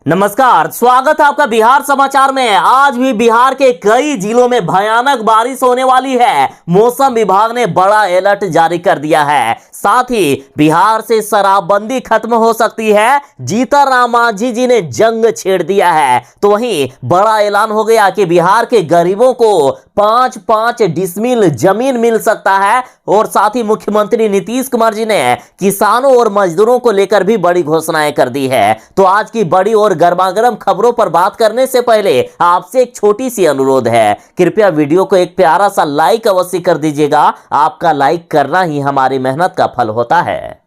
नमस्कार, स्वागत है आपका बिहार समाचार में। आज भी बिहार के कई जिलों में भयानक बारिश होने वाली है। मौसम विभाग ने बड़ा अलर्ट जारी कर दिया है। साथ ही बिहार से शराबबंदी खत्म हो सकती है। जीतन राम मांझी जी ने जंग छेड़ दिया है। तो वहीं बड़ा ऐलान हो गया कि बिहार के गरीबों को 5-5 डिसमिल जमीन मिल सकता है। और साथ ही मुख्यमंत्री नीतीश कुमार जी ने किसानों और मजदूरों को लेकर भी बड़ी घोषणाएं कर दी है। तो आज की बड़ी और गर्मागर्म खबरों पर बात करने से पहले आपसे एक छोटी सी अनुरोध है, कृपया वीडियो को एक प्यारा सा लाइक अवश्य कर दीजिएगा। आपका लाइक करना ही हमारी मेहनत का फल होता है।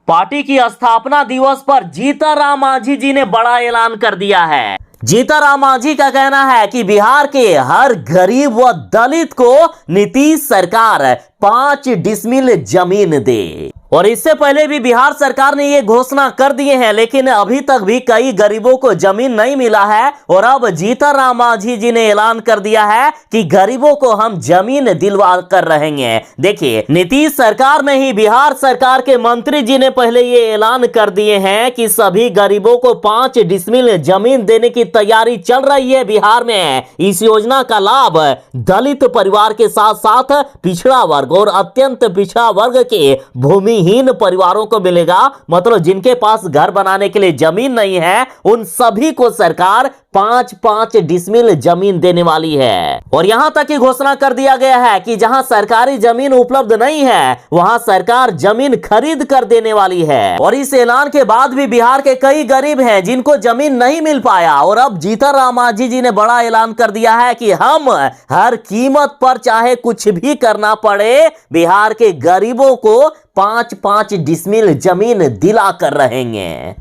पार्टी की स्थापना दिवस पर जीतन राम मांझी जी ने बड़ा ऐलान कर दिया है। जीतन राम मांझी का कहना है कि बिहार के हर गरीब व दलित को नीतीश सरकार 5 डिसमिल जमीन दे। और इससे पहले भी बिहार सरकार ने ये घोषणा कर दिए हैं, लेकिन अभी तक भी कई गरीबों को जमीन नहीं मिला है। और अब जीतन राम मांझी जी ने ऐलान कर दिया है कि गरीबों को हम जमीन दिलवा कर रहेंगे। देखिए, नीतीश सरकार में ही बिहार सरकार के मंत्री जी ने पहले ये ऐलान कर दिए हैं कि सभी गरीबों को 5 डिसमिल जमीन देने की तैयारी चल रही है बिहार में। इस योजना का लाभ दलित परिवार के साथ साथ पिछड़ा वर्ग और अत्यंत पिछड़ा वर्ग के भूमिहीन परिवारों को मिलेगा। मतलब जिनके पास घर बनाने के लिए जमीन नहीं है, उन सभी को सरकार 5-5 डिसमिल जमीन देने वाली है। और यहां तक की घोषणा कर दिया गया है कि जहां सरकारी जमीन उपलब्ध नहीं है, वहां सरकार जमीन खरीद कर देने वाली है। और इस ऐलान के बाद भी बिहार के कई गरीब हैं जिनको जमीन नहीं मिल पाया। और अब जीतन राम मांझी जी ने बड़ा ऐलान कर दिया है कि हम हर कीमत पर चाहे कुछ भी करना पड़े, बिहार के गरीबों को 5-5 डिसमिल जमीन दिला कर रहेंगे।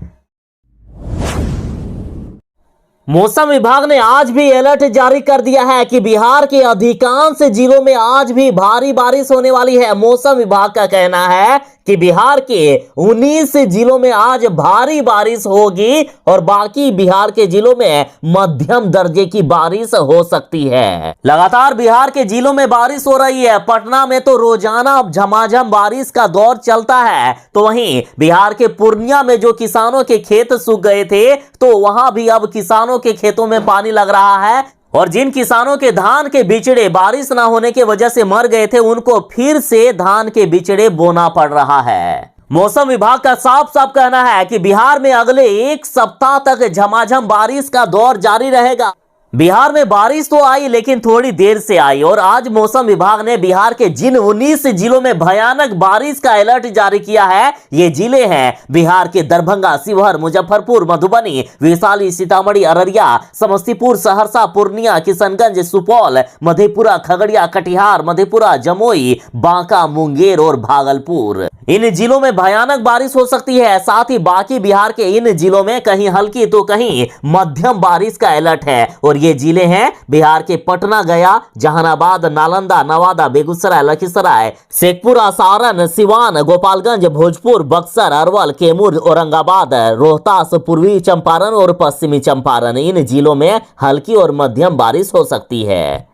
मौसम विभाग ने आज भी अलर्ट जारी कर दिया है कि बिहार के अधिकांश जिलों में आज भी भारी बारिश होने वाली है। मौसम विभाग का कहना है कि बिहार के 19 जिलों में आज भारी बारिश होगी और बाकी बिहार के जिलों में मध्यम दर्जे की बारिश हो सकती है। लगातार बिहार के जिलों में बारिश हो रही है। पटना में तो रोजाना झमाझम बारिश का दौर चलता है। तो वहीं बिहार के पूर्णिया में जो किसानों के खेत सूख गए थे, तो वहां भी अब किसानों के खेतों में पानी लग रहा है। और जिन किसानों के धान के बिचड़े बारिश ना होने की वजह से मर गए थे, उनको फिर से धान के बिचड़े बोना पड़ रहा है। मौसम विभाग का साफ साफ कहना है कि बिहार में अगले 1 सप्ताह तक झमाझम बारिश का दौर जारी रहेगा। बिहार में बारिश तो आई, लेकिन थोड़ी देर से आई। और आज मौसम विभाग ने बिहार के जिन 19 जिलों में भयानक बारिश का अलर्ट जारी किया है, ये जिले हैं बिहार के दरभंगा, शिवहर, मुजफ्फरपुर, मधुबनी, वैशाली, सीतामढ़ी, अररिया, समस्तीपुर, सहरसा, पूर्णिया, किशनगंज, सुपौल, मधेपुरा, खगड़िया, कटिहार, मधेपुरा, जमुई, बांका, मुंगेर और भागलपुर। इन जिलों में भयानक बारिश हो सकती है। साथ ही बाकी बिहार के इन जिलों में कहीं हल्की तो कहीं मध्यम बारिश का अलर्ट है। और ये जिले हैं बिहार के पटना, गया, जहानाबाद, नालंदा, नवादा, बेगूसराय, लखीसराय, शेखपुरा, सारण, सिवान, गोपालगंज, भोजपुर, बक्सर, अरवल, कैमूर, औरंगाबाद, रोहतास, पूर्वी चंपारण और पश्चिमी चंपारण। इन जिलों में हल्की और मध्यम बारिश हो सकती है।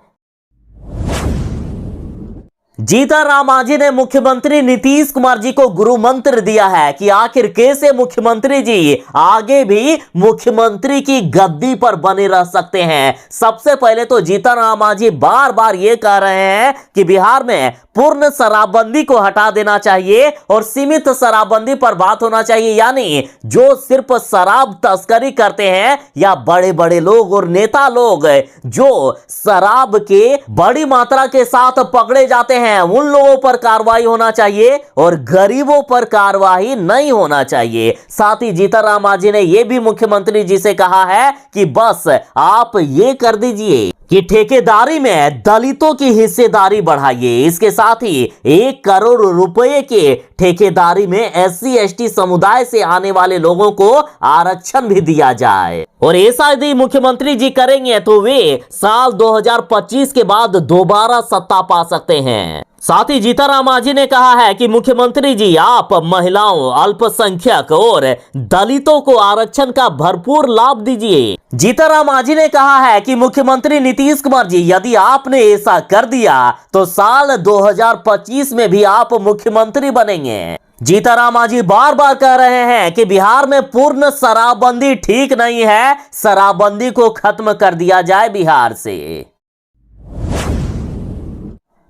जीतन राम मांझी ने मुख्यमंत्री नीतीश कुमार जी को गुरु मंत्र दिया है कि आखिर कैसे मुख्यमंत्री जी आगे भी मुख्यमंत्री की गद्दी पर बने रह सकते हैं। सबसे पहले तो जीतन राम मांझी बार बार ये कह रहे हैं कि बिहार में पूर्ण शराबबंदी को हटा देना चाहिए और सीमित शराबबंदी पर बात होना चाहिए। यानी जो सिर्फ शराब तस्करी करते हैं या बड़े बड़े लोग और नेता लोग जो शराब के बड़ी मात्रा के साथ पकड़े जाते हैं, उन लोगों पर कार्रवाई होना चाहिए और गरीबों पर कार्रवाई नहीं होना चाहिए। साथ ही जीतन राम मांझी ने यह भी मुख्यमंत्री जी से कहा है कि बस आप ये कर दीजिए कि ठेकेदारी में दलितों की हिस्सेदारी बढ़ाइए। इसके साथ ही 1 करोड़ रुपए के ठेकेदारी में SC ST समुदाय से आने वाले लोगों को आरक्षण भी दिया जाए। और ऐसा यदि मुख्यमंत्री जी करेंगे तो वे साल 2025 के बाद दोबारा सत्ता पा सकते हैं। साथ ही जीतन राम मांझी ने कहा है कि मुख्यमंत्री जी आप महिलाओं, अल्पसंख्यक और दलितों को आरक्षण का भरपूर लाभ दीजिए। जीतन राम मांझी ने कहा है कि मुख्यमंत्री नीतीश कुमार जी यदि आपने ऐसा कर दिया तो साल 2025 में भी आप मुख्यमंत्री बनेंगे। जीतन मांझी बार बार कह रहे हैं कि बिहार में पूर्ण शराबबंदी ठीक नहीं है, शराबबंदी को खत्म कर दिया जाए बिहार से।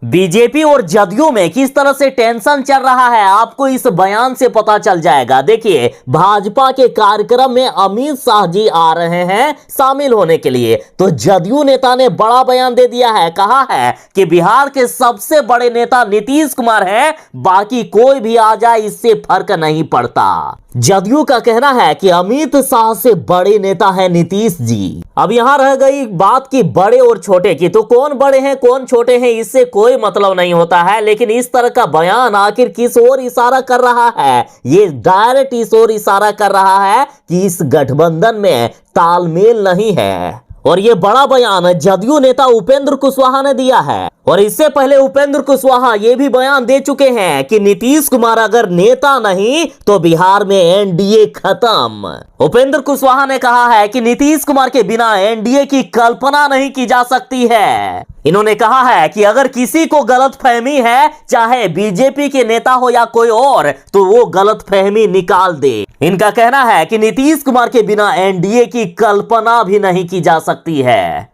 बीजेपी और जदयू में किस तरह से टेंशन चल रहा है आपको इस बयान से पता चल जाएगा। देखिए, भाजपा के कार्यक्रम में अमित शाह जी आ रहे हैं शामिल होने के लिए, तो जदयू नेता ने बड़ा बयान दे दिया है। कहा है कि बिहार के सबसे बड़े नेता नीतीश कुमार हैं, बाकी कोई भी आ जाए इससे फर्क नहीं पड़ता। जदयू का कहना है कि अमित शाह से बड़े नेता है नीतीश जी। अब यहां रह गई बात की बड़े और छोटे की, तो कौन बड़े हैं कौन छोटे हैं इससे कोई मतलब नहीं होता है, लेकिन इस तरह का बयान आखिर किस ओर इशारा कर रहा है? ये डायरेक्ट इस ओर इशारा कर रहा है कि इस गठबंधन में तालमेल नहीं है। और ये बड़ा बयान जदयू नेता उपेंद्र कुशवाहा ने दिया है। और इससे पहले उपेंद्र कुशवाहा ये भी बयान दे चुके हैं कि नीतीश कुमार अगर नेता नहीं तो बिहार में एनडीए खत्म। उपेंद्र कुशवाहा ने कहा है कि नीतीश कुमार के बिना एनडीए की कल्पना नहीं की जा सकती है। इन्होंने कहा है कि अगर किसी को गलतफहमी है, चाहे बीजेपी के नेता हो या कोई और, तो वो गलतफहमी निकाल दे। इनका कहना है कि नीतीश कुमार के बिना एनडीए की कल्पना भी नहीं की जा सकती है।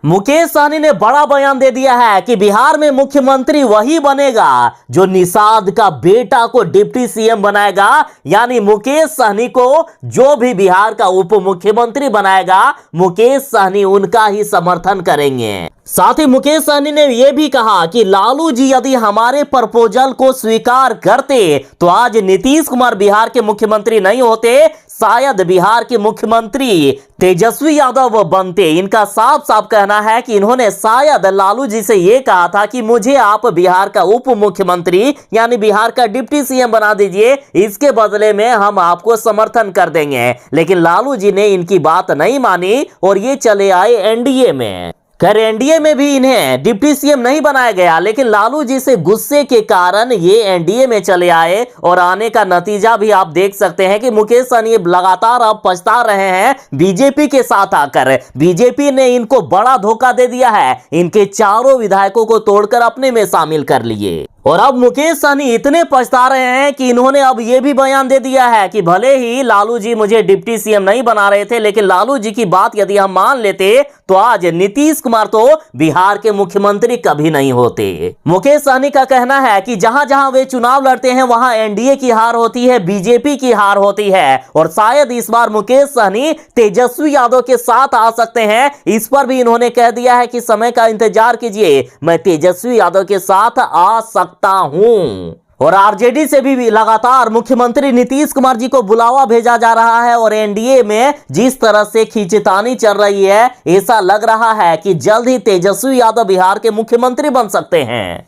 मुकेश सहनी ने बड़ा बयान दे दिया है कि बिहार में मुख्यमंत्री वही बनेगा जो निषाद का बेटा को डिप्टी सीएम बनाएगा। यानी मुकेश सहनी को जो भी बिहार का उप मुख्यमंत्री बनाएगा, मुकेश सहनी उनका ही समर्थन करेंगे। साथ ही मुकेश सहनी ने यह भी कहा कि लालू जी यदि हमारे प्रपोजल को स्वीकार करते तो आज नीतीश कुमार बिहार के मुख्यमंत्री नहीं होते, शायद बिहार के मुख्यमंत्री तेजस्वी यादव बनते। इनका साफ साफ कहना है कि इन्होंने शायद लालू जी से यह कहा था कि मुझे आप बिहार का उप मुख्यमंत्री यानी बिहार का डिप्टी सीएम बना दीजिए, इसके बदले में हम आपको समर्थन कर देंगे। लेकिन लालू जी ने इनकी बात नहीं मानी और ये चले आए एनडीए में। खैर, एनडीए में भी इन्हें डिप्टी सीएम नहीं बनाया गया, लेकिन लालू जी से गुस्से के कारण ये एनडीए में चले आए। और आने का नतीजा भी आप देख सकते हैं कि मुकेश सहनी लगातार अब पछता रहे हैं बीजेपी के साथ आकर। बीजेपी ने इनको बड़ा धोखा दे दिया है, इनके चारों विधायकों को तोड़कर अपने में शामिल कर लिए। और अब मुकेश सहनी इतने पछता रहे हैं कि इन्होंने अब यह भी बयान दे दिया है कि भले ही लालू जी मुझे डिप्टी सीएम नहीं बना रहे थे, लेकिन लालू जी की बात यदि हम मान लेते तो आज नीतीश कुमार तो बिहार के मुख्यमंत्री कभी नहीं होते। मुकेश सहनी का कहना है कि जहां जहां वे चुनाव लड़ते हैं वहां एनडीए की हार होती है, बीजेपी की हार होती है। और शायद इस बार मुकेश सहनी तेजस्वी यादव के साथ आ सकते हैं। इस पर भी इन्होंने कह दिया है कि समय का इंतजार कीजिए, मैं तेजस्वी यादव के साथ आ सकता हूं। और आरजेडी से भी लगातार मुख्यमंत्री नीतीश कुमार जी को बुलावा भेजा जा रहा है। और एनडीए में जिस तरह से खींचतानी चल रही है, ऐसा लग रहा है कि जल्द ही तेजस्वी यादव बिहार के मुख्यमंत्री बन सकते हैं।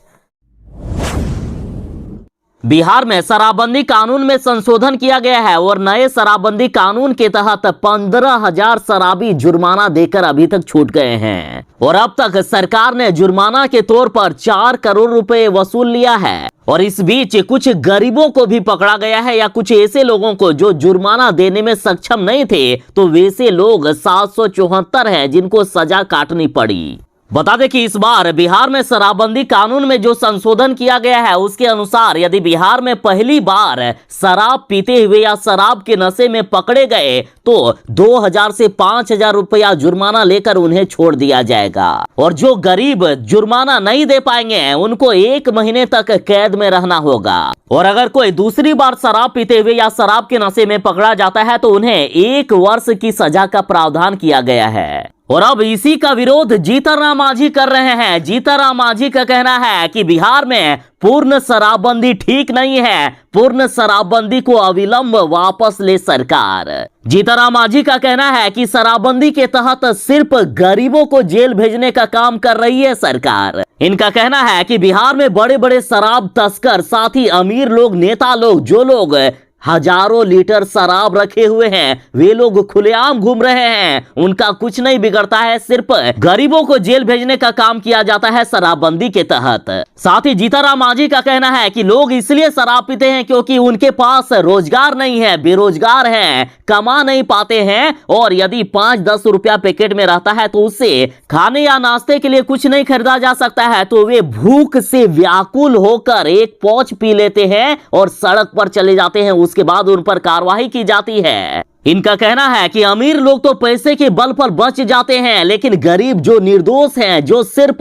बिहार में शराबबंदी कानून में संशोधन किया गया है और नए शराबबंदी कानून के तहत 15,000 शराबी जुर्माना देकर अभी तक छूट गए हैं। और अब तक सरकार ने जुर्माना के तौर पर 4 करोड़ रुपए वसूल लिया है। और इस बीच कुछ गरीबों को भी पकड़ा गया है, या कुछ ऐसे लोगों को जो जुर्माना देने में सक्षम नहीं थे, तो वैसे लोग 774 हैं जिनको सजा काटनी पड़ी। बता दें कि इस बार बिहार में शराबबंदी कानून में जो संशोधन किया गया है उसके अनुसार यदि बिहार में पहली बार शराब पीते हुए या शराब के नशे में पकड़े गए तो 2,000 से 5,000 रुपया जुर्माना लेकर उन्हें छोड़ दिया जाएगा। और जो गरीब जुर्माना नहीं दे पाएंगे उनको 1 महीने तक कैद में रहना होगा। और अगर कोई दूसरी बार शराब पीते हुए या शराब के नशे में पकड़ा जाता है तो उन्हें 1 वर्ष की सजा का प्रावधान किया गया है। और अब इसी का विरोध जीतन राम मांझी कर रहे हैं। जीतन राम मांझी का कहना है कि बिहार में पूर्ण शराबबंदी ठीक नहीं है, पूर्ण शराबबंदी को अविलंब वापस ले सरकार। जीतन राम मांझी का कहना है कि शराबबंदी के तहत सिर्फ गरीबों को जेल भेजने का काम कर रही है सरकार। इनका कहना है कि बिहार में बड़े बड़े शराब तस्कर, साथ ही अमीर लोग, नेता लोग, जो लोग हजारों लीटर शराब रखे हुए हैं, वे लोग खुलेआम घूम रहे हैं, उनका कुछ नहीं बिगड़ता है, सिर्फ गरीबों को जेल भेजने का काम किया जाता है शराबबंदी के तहत। साथ ही जीताराम मांझी का कहना है कि लोग इसलिए शराब पीते हैं क्योंकि उनके पास रोजगार नहीं है, बेरोजगार हैं, कमा नहीं पाते हैं, और यदि 5-10 रुपया पैकेट में रहता है तो उससे खाने या नाश्ते के लिए कुछ नहीं खरीदा जा सकता है, तो वे भूख से व्याकुल होकर एक पौच पी लेते हैं और सड़क पर चले जाते हैं। उसके बाद उन पर कार्रवाई की जाती है। इनका कहना है कि अमीर लोग तो पैसे के बल पर बच जाते हैं, लेकिन गरीब जो निर्दोष हैं, जो सिर्फ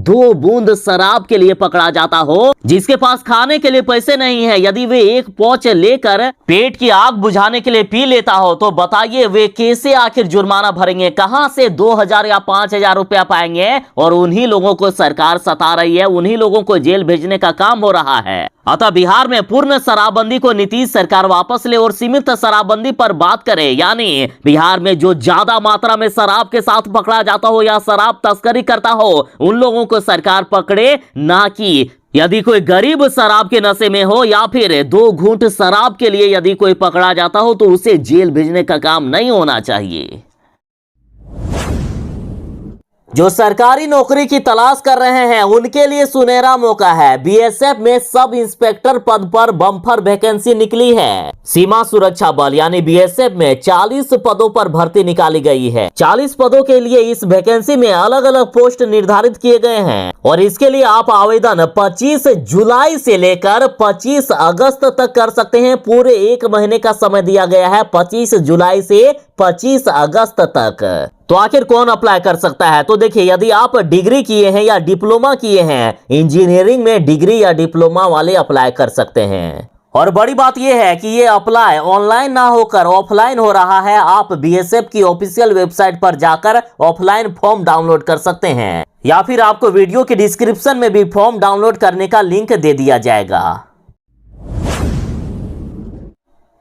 2 बूंद शराब के लिए पकड़ा जाता हो, जिसके पास खाने के लिए पैसे नहीं है, यदि वे एक पौच लेकर पेट की आग बुझाने के लिए पी लेता हो तो बताइए वे कैसे आखिर जुर्माना भरेंगे, कहां से 2000 या 5000 रुपया पाएंगे। और उन्हीं लोगों को सरकार सता रही है, उन्हीं लोगों को जेल भेजने का काम हो रहा है। अतः बिहार में पूर्ण शराबबंदी को नीतीश सरकार वापस ले और सीमित शराबबंदी पर बात करे, यानी बिहार में जो ज्यादा मात्रा में शराब के साथ पकड़ा जाता हो या शराब तस्करी करता हो उन लोगों को सरकार पकड़े, ना कि यदि कोई गरीब शराब के नशे में हो या फिर 2 घूंट शराब के लिए यदि कोई पकड़ा जाता हो तो उसे जेल भेजने का काम नहीं होना चाहिए। जो सरकारी नौकरी की तलाश कर रहे हैं उनके लिए सुनहरा मौका है। बीएसएफ में सब इंस्पेक्टर पद पर बम्पर वैकेंसी निकली है। सीमा सुरक्षा बल यानी बीएसएफ में 40 पदों पर भर्ती निकाली गई है। 40 पदों के लिए इस वैकेंसी में अलग अलग पोस्ट निर्धारित किए गए हैं और इसके लिए आप आवेदन 25 जुलाई से लेकर 25 अगस्त तक कर सकते हैं। पूरे 1 महीने का समय दिया गया है, 25 जुलाई से 25 अगस्त तक। तो आखिर कौन अप्लाई कर सकता है? तो देखिए, यदि आप डिग्री किए हैं या डिप्लोमा किए हैं, इंजीनियरिंग में डिग्री या डिप्लोमा वाले अप्लाई कर सकते हैं। और बड़ी बात यह है कि ये अप्लाई ऑनलाइन ना होकर ऑफलाइन हो रहा है। आप बीएसएफ की ऑफिशियल वेबसाइट पर जाकर ऑफलाइन फॉर्म डाउनलोड कर सकते हैं, या फिर आपको वीडियो के डिस्क्रिप्शन में भी फॉर्म डाउनलोड करने का लिंक दे दिया जाएगा।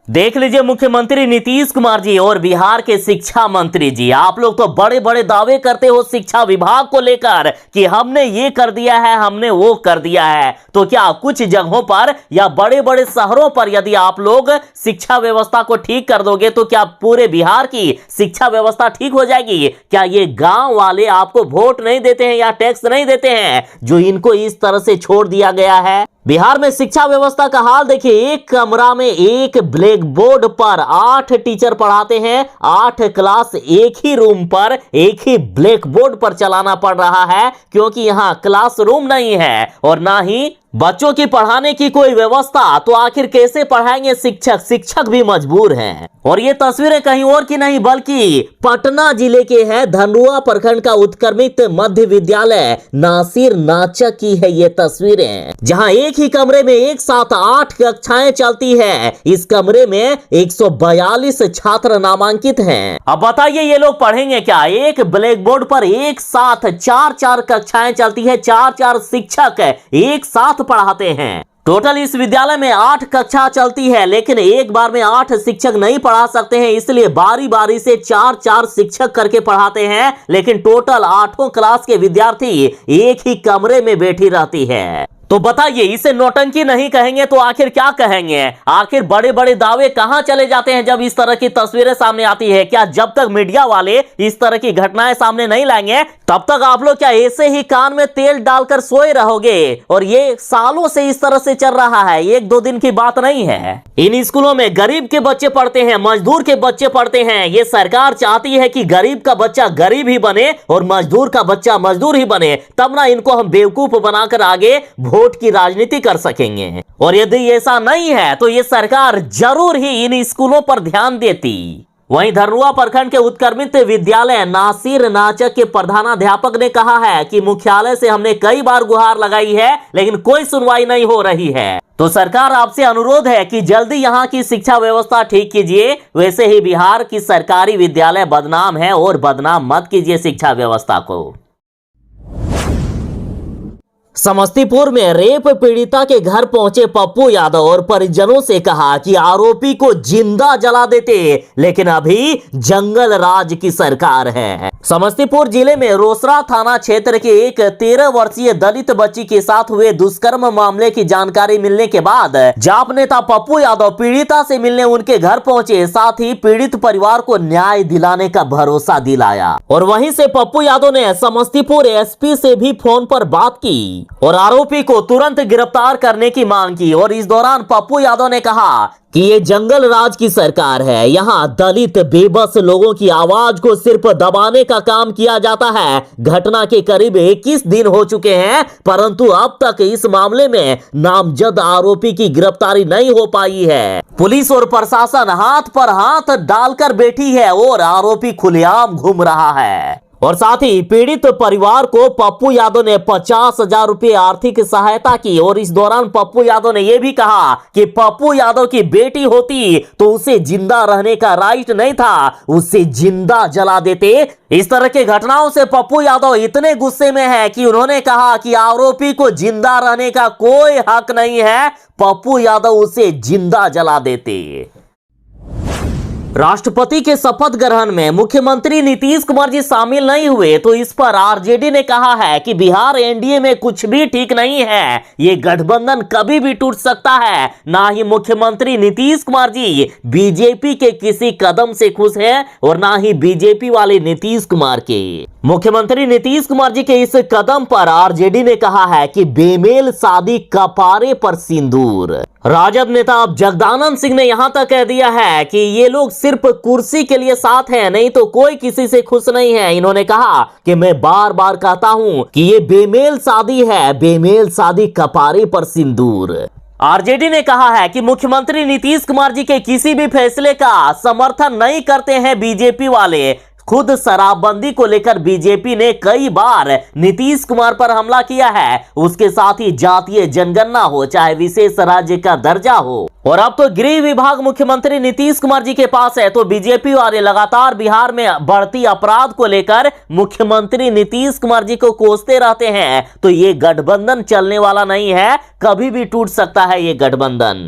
देख लीजिए, मुख्यमंत्री नीतीश कुमार जी और बिहार के शिक्षा मंत्री जी, आप लोग तो बड़े बड़े दावे करते हो शिक्षा विभाग को लेकर कि हमने ये कर दिया है, हमने वो कर दिया है। तो क्या कुछ जगहों पर या बड़े बड़े शहरों पर यदि आप लोग शिक्षा व्यवस्था को ठीक कर दोगे तो क्या पूरे बिहार की शिक्षा व्यवस्था ठीक हो जाएगी? क्या ये गांव वाले आपको वोट नहीं देते हैं या टैक्स नहीं देते हैं जो इनको इस तरह से छोड़ दिया गया है? बिहार में शिक्षा व्यवस्था का हाल देखिए, एक कमरा में एक ब्लैक बोर्ड पर 8 टीचर पढ़ाते हैं। 8 क्लास एक ही रूम पर एक ही ब्लैक बोर्ड पर चलाना पड़ रहा है, क्योंकि यहाँ क्लासरूम नहीं है और ना ही बच्चों की पढ़ाने की कोई व्यवस्था। तो आखिर कैसे पढ़ाएंगे शिक्षक? शिक्षक भी मजबूर हैं। और ये तस्वीरें कहीं और की नहीं बल्कि पटना जिले के हैं। धनरुआ प्रखंड का उत्क्रमित मध्य विद्यालय नासिर नाचक की है ये तस्वीरें, जहां एक ही कमरे में एक साथ 8 कक्षाएं चलती है। इस कमरे में 142 छात्र नामांकित हैं। अब बताइए ये लोग पढ़ेंगे क्या? एक ब्लैक बोर्ड पर एक साथ 4-4 कक्षाएं चलती है, 4-4 शिक्षक एक साथ पढ़ाते हैं। टोटल इस विद्यालय में 8 कक्षा चलती है, लेकिन एक बार में 8 शिक्षक नहीं पढ़ा सकते हैं, इसलिए बारी बारी से 4-4 शिक्षक करके पढ़ाते हैं। लेकिन टोटल 8 क्लास के विद्यार्थी एक ही कमरे में बैठी रहती है। तो बताइए, इसे नौटंकी नहीं कहेंगे तो आखिर क्या कहेंगे? आखिर बड़े बड़े दावे कहां चले जाते हैं जब इस तरह की तस्वीरें सामने आती है? क्या जब तक मीडिया वाले इस तरह की घटनाएं सामने नहीं लाएंगे तब तक आप लोग क्या ऐसे ही कान में तेल डालकर सोए रहोगे? और ये सालों से इस तरह से चल रहा है, 1-2 दिन की बात नहीं है। इन स्कूलों में गरीब के बच्चे पढ़ते हैं, मजदूर के बच्चे पढ़ते हैं। ये सरकार चाहती है कि गरीब का बच्चा गरीब ही बने और मजदूर का बच्चा मजदूर ही बने, तब ना इनको हम बेवकूफ बनाकर आगे वोट की राजनीति कर सकेंगे। और यदि ऐसा नहीं है तो ये सरकार जरूर ही इन स्कूलों पर ध्यान देती। वहीं धनरुआ प्रखंड के उत्क्रमित विद्यालय नासिर नाचक के प्रधानाध्यापक ने कहा है कि मुख्यालय से हमने कई बार गुहार लगाई है, लेकिन कोई सुनवाई नहीं हो रही है। तो सरकार आपसे अनुरोध है कि जल्दी यहाँ की शिक्षा व्यवस्था ठीक कीजिए। वैसे ही बिहार की सरकारी विद्यालय बदनाम है और बदनाम मत कीजिए शिक्षा व्यवस्था को। समस्तीपुर में रेप पीड़िता के घर पहुंचे पप्पू यादव और परिजनों से कहा कि आरोपी को जिंदा जला देते, लेकिन अभी जंगल राज की सरकार है। समस्तीपुर जिले में रोसड़ा थाना क्षेत्र के एक 13 वर्षीय दलित बच्ची के साथ हुए दुष्कर्म मामले की जानकारी मिलने के बाद जाप नेता पप्पू यादव पीड़िता से मिलने उनके घर पहुंचे, साथ ही पीड़ित परिवार को न्याय दिलाने का भरोसा दिलाया। और वहीं से पप्पू यादव ने समस्तीपुर एसपी से भी फोन पर बात की और आरोपी को तुरंत गिरफ्तार करने की मांग की। और इस दौरान पप्पू यादव ने कहा कि ये जंगल राज की सरकार है, यहाँ दलित बेबस लोगों की आवाज को सिर्फ दबाने का काम किया जाता है। घटना के करीब 21 दिन हो चुके हैं, परंतु अब तक इस मामले में नामजद आरोपी की गिरफ्तारी नहीं हो पाई है। पुलिस और प्रशासन हाथ पर हाथ डालकर बैठी है और आरोपी खुलेआम घूम रहा है। और साथ ही पीड़ित परिवार को पप्पू यादव ने 50,000 रुपए आर्थिक सहायता की। और इस दौरान पप्पू यादव ने यह भी कहा कि पप्पू यादव की बेटी होती तो उसे जिंदा रहने का राइट नहीं था, उसे जिंदा जला देते। इस तरह की घटनाओं से पप्पू यादव इतने गुस्से में है कि उन्होंने कहा कि आरोपी को जिंदा रहने का कोई हक नहीं है, पप्पू यादव उसे जिंदा जला देते। राष्ट्रपति के शपथ ग्रहण में मुख्यमंत्री नीतीश कुमार जी शामिल नहीं हुए, तो इस पर आरजेडी ने कहा है कि बिहार एनडीए में कुछ भी ठीक नहीं है, ये गठबंधन कभी भी टूट सकता है। ना ही मुख्यमंत्री नीतीश कुमार जी बीजेपी के किसी कदम से खुश हैं और ना ही बीजेपी वाले नीतीश कुमार के। मुख्यमंत्री नीतीश कुमार जी के इस कदम पर आरजेडी ने कहा है कि बेमेल शादी कपारे पर सिंदूर। राजद नेता जगदानंद सिंह ने यहां तक कह दिया है कि ये लोग सिर्फ कुर्सी के लिए साथ हैं, नहीं तो कोई किसी से खुश नहीं है। इन्होंने कहा कि मैं बार बार कहता हूं कि ये बेमेल शादी है, बेमेल शादी कपारे पर सिंदूर। आरजेडी ने कहा है कि मुख्यमंत्री नीतीश कुमार जी के किसी भी फैसले का समर्थन नहीं करते हैं बीजेपी वाले। खुद शराबबंदी को लेकर बीजेपी ने कई बार नीतीश कुमार पर हमला किया है, उसके साथ ही जातीय जनगणना हो चाहे विशेष राज्य का दर्जा हो। और अब तो गृह विभाग मुख्यमंत्री नीतीश कुमार जी के पास है, तो बीजेपी वाले लगातार बिहार में बढ़ती अपराध को लेकर मुख्यमंत्री नीतीश कुमार जी को कोसते रहते हैं। तो ये गठबंधन चलने वाला नहीं है, कभी भी टूट सकता है ये गठबंधन।